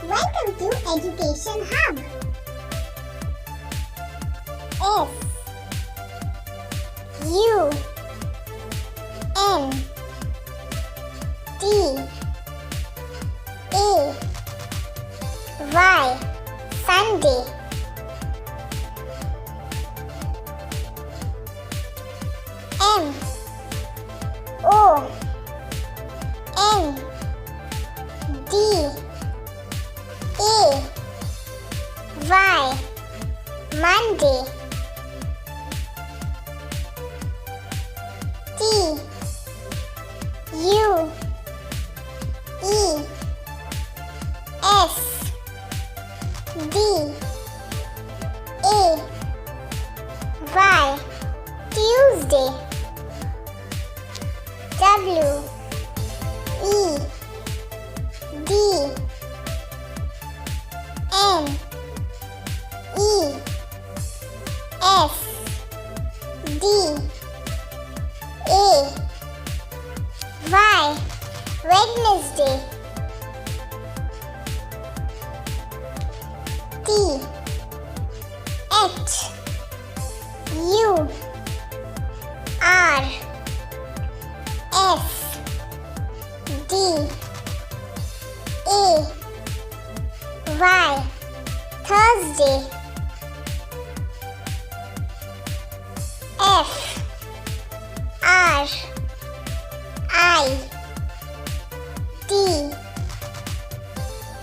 Welcome to Education Hub. S U N D A Y Sunday. M O N D A Y Monday. T U E S D A Y Tuesday. W E D N E S D A Y Wednesday. T H U R S D A Y Thursday. F R I T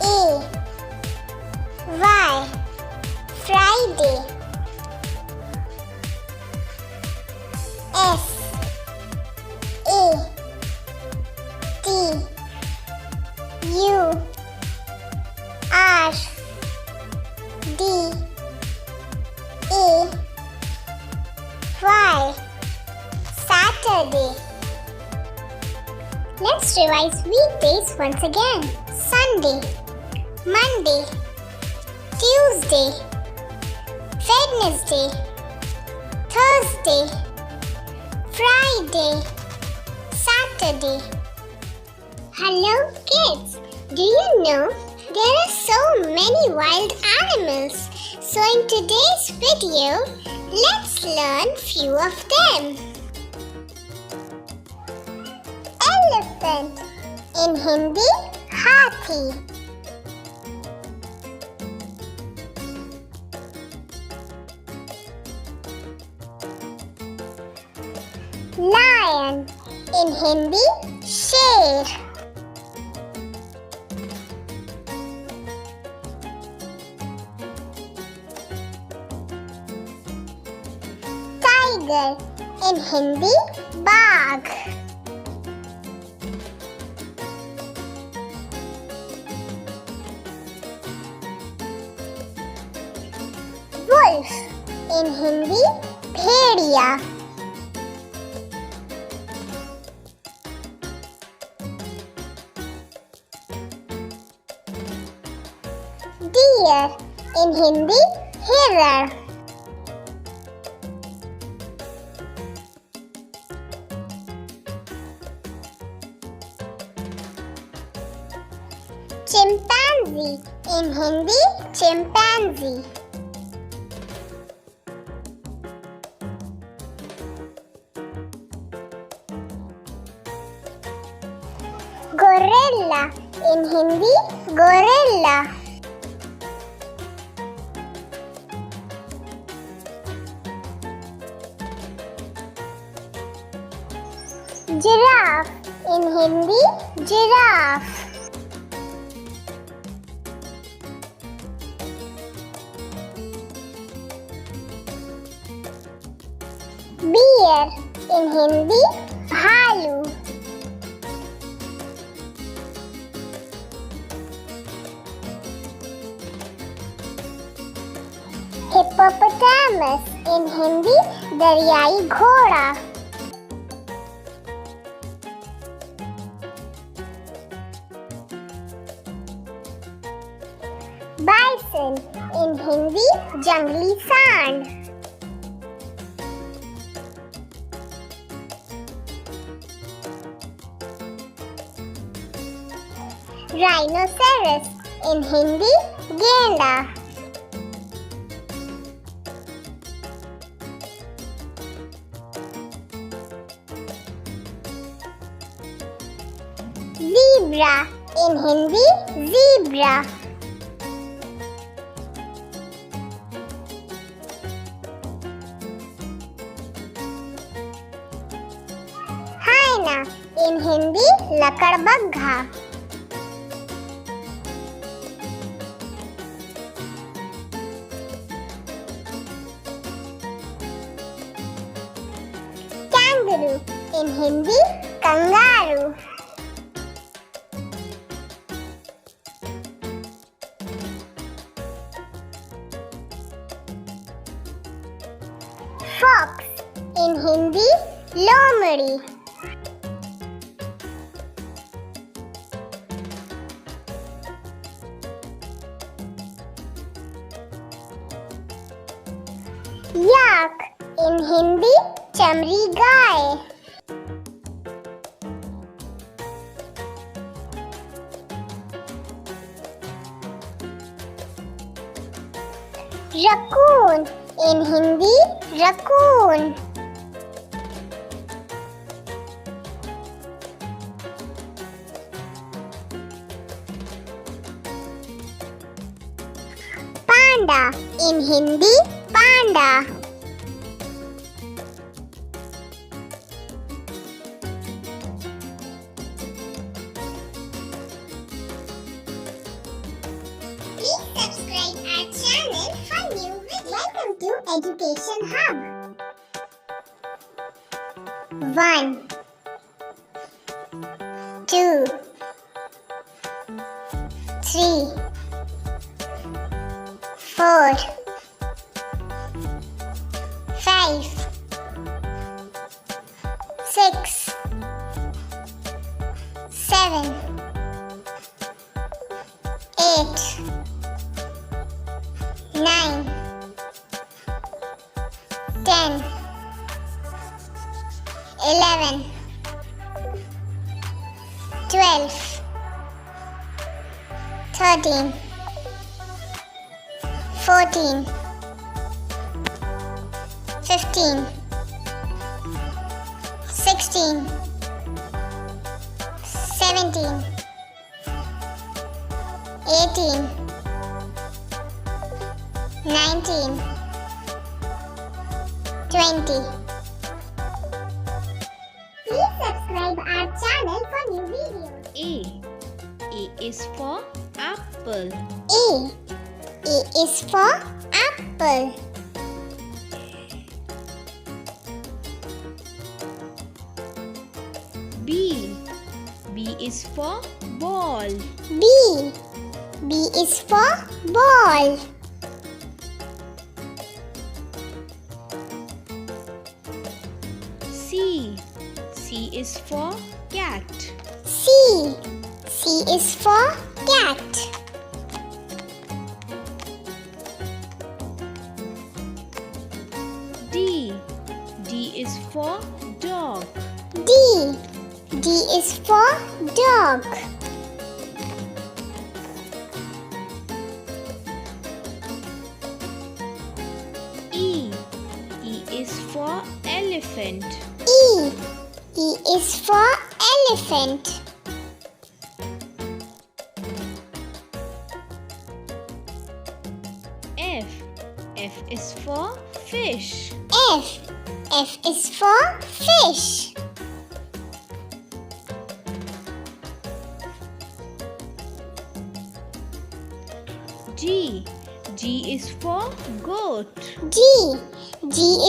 A Y Friday. S A T U R D A Y Saturday. Let's revise weekdays once again. Sunday, Monday, Tuesday, Wednesday, Thursday, Friday, Saturday. Hello kids! Do you know there are so many wild animals? So in today's video, let's learn few of them. Elephant. In Hindi, Hathi. Lion. In Hindi, Sher. Tiger. In Hindi, Bagh. Wolf. In Hindi, Bhediya. Deer. In Hindi, Hirar. Chimpanzee. In Hindi, Chimpanzee. Gorilla. In Hindi, Gorilla. Giraffe. In Hindi, Giraffe. Bear. In Hindi, Bhalu. Hippopotamus. In Hindi, Daryai Ghoda. Bison. In Hindi, Jungli Sand. Rhinoceros. in Hindi, genda. Zebra in Hindi, zebra. Hyena in Hindi, lakadbagha. Kangaroo in Hindi, kangaroo. Fox in Hindi, lomड़ी. Yak in Hindi, चमड़ी गाय. Raccoon in Hindi, raccoon. Panda in Hindi, panda. Please subscribe our channel for new videos. Welcome to Education Hub. 1 2 3 4 5 6 7 8 9 10 11 12 13 14 15 16 17 18 19 20. Please subscribe our channel for new videos. A is for apple. A is for apple. B is for ball. B is for ball. C is for cat. C is for cat. D is for dog. D is for dog. E is for elephant. E is for elephant. F is for fish. F is for fish. G is for goat. G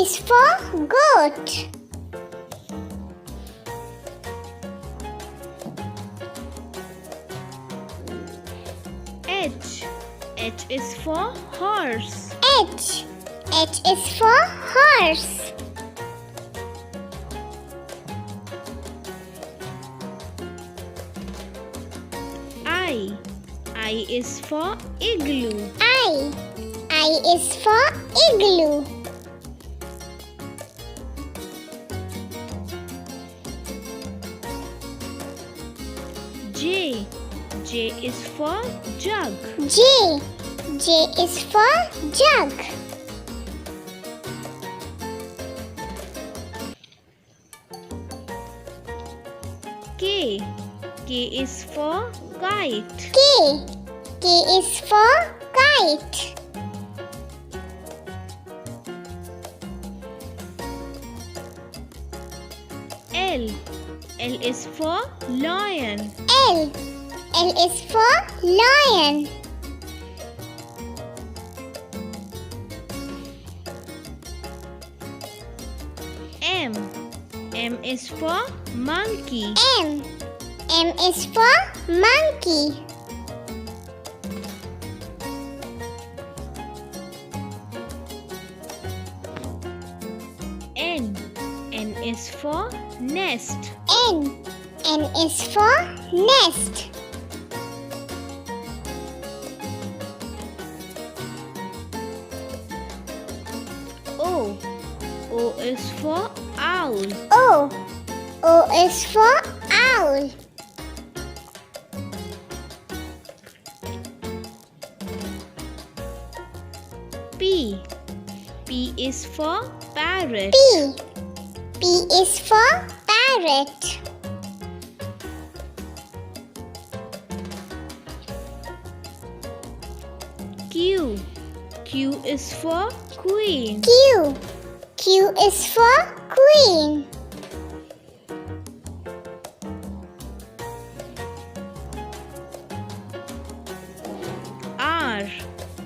is for goat. H is for horse. H is for horse. I is for igloo. I is for igloo. J J is for jug. J. J is for jug. K. K is for kite. K. K is for kite. L. L is for lion. L. L is for lion. M. M is for monkey. M. M is for monkey. N. N is for nest. N. N is for nest. O. O is for owl. O. O is for owl. P. P is for parrot. P. P is for parrot. Q. Q is for queen. Q. Q is for queen. R.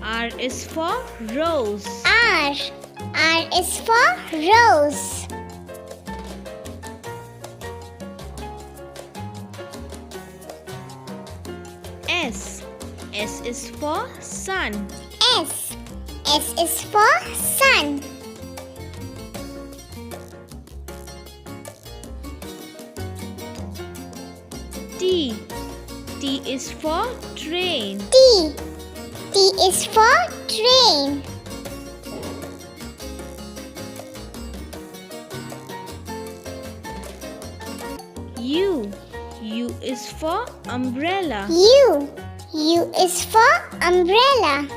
R is for rose. R. R is for rose. S. S is for sun. S. S is for sun. T. T is for train. T. T is for train. U. U is for umbrella. U. U is for umbrella.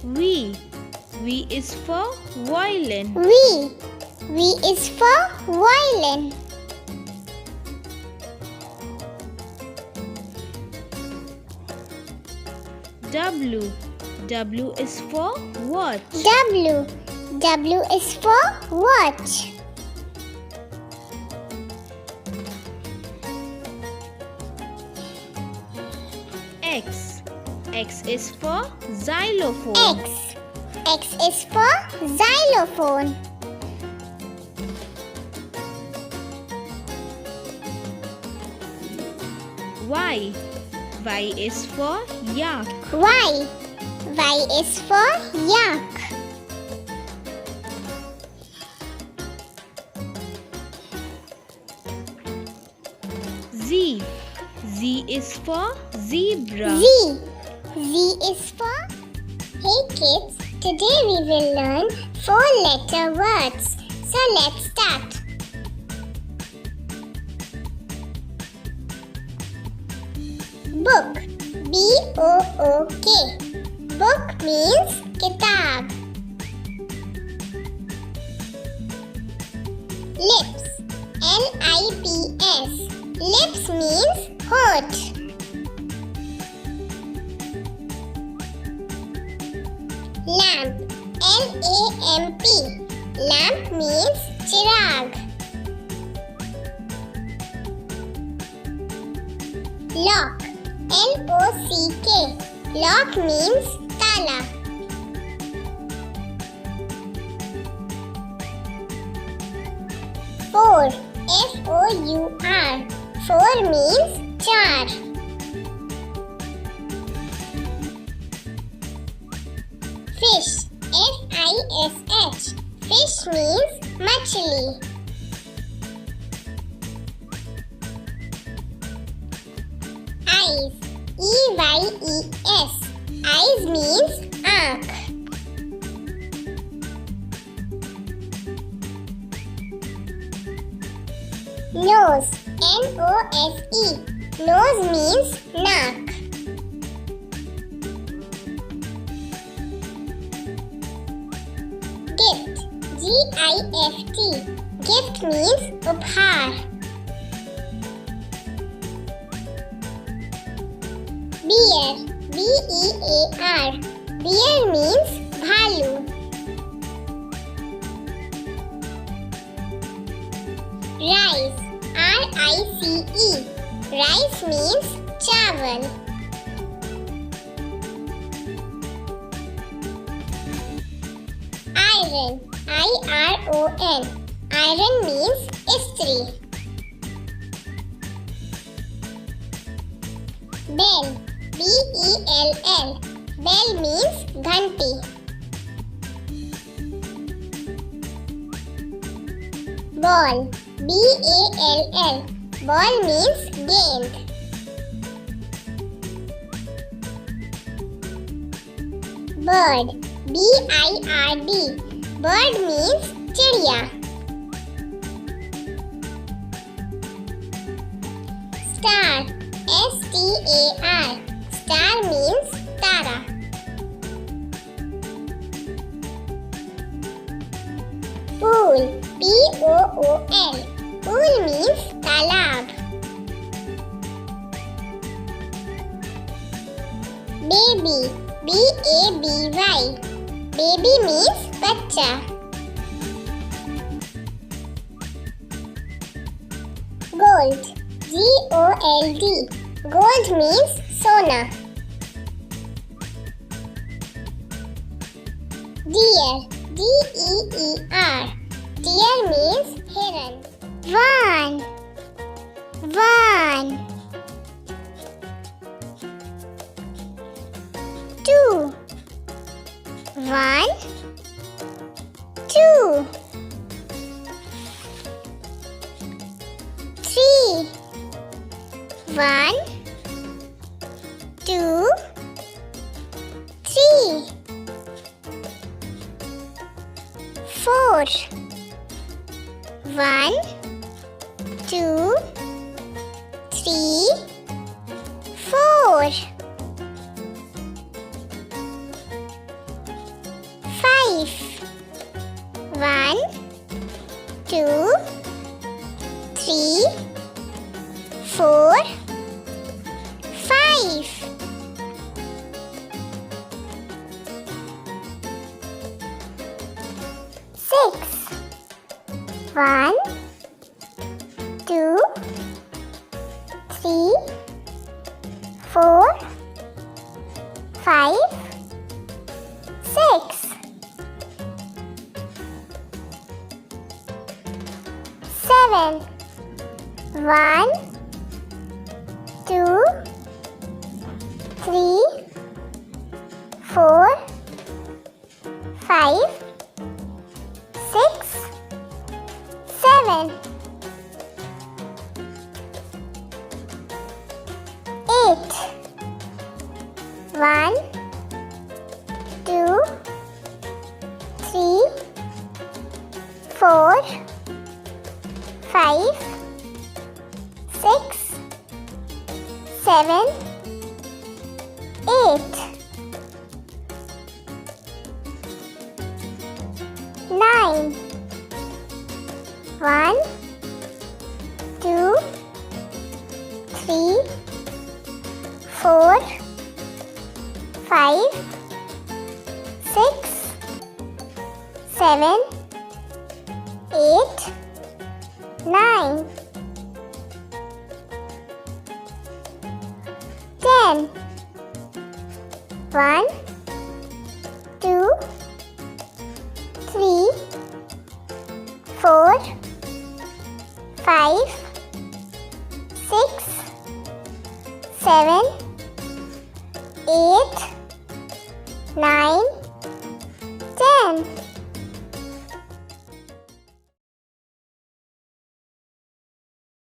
V. V is for violin. V. V is for violin. W. W is for watch. W. W is for watch. X. X is for xylophone. X. X is for xylophone. Y. Y is for yak. Y. Y is for yak. Z. Z is for zebra. Z. Z is for. Hey kids, today we will learn 4-letter words. So let's start. Book. B-O-O-K. Book means kitab. Lips. L-I-P-S. Lips means hoot. Lamp. L-A-M-P. Lamp means chirag. Lock. L-O-C-K. Lock means tala. Four. F-O-U-R. Four means char. Fish. F-I-S-H. Fish means machli. Eyes. E-Y-E-S. Eyes means aankh. Nose. N-O-S-E. Nose means naak. Gift. G-I-F-T. Gift means uphaar. Bear. B-E-A-R. Bear means bhalu. Rice. R-I-C-E. Rice means chawal. Iron. I-R-O-N. Iron means istri. Bell. B-E-L-L. Bell means ghanti. Ball. B-A-L-L. Ball means gend. Bird. B-I-R-D. Bird means chidiya. Star. S-T-A-R. Star means tara. Pool. P-O-O-L. Pool means talab. Baby. B-A-B-Y. Baby means bachcha. Gold. G-O-L-D. Gold means sona. Deer. D-E-E-R. Deer means heron. One. Two. One. Two. Three. One. Two. Three. Four. One. Two. Three. Four. Five. One. Two. Three. Four. Five. Six. One. Two. Three. Four. Five. Six. Seven. One. Two. Three. Four. Five. Six. Seven. Eight. One. Two. Three. Four. Five. Six. Seven. Eight. Nine. One. Two. Three. Four. Five. Six. Seven. Eight. Nine. 10. 1, 2, 3, 4, 5, 6, 7, 8, 9, 10.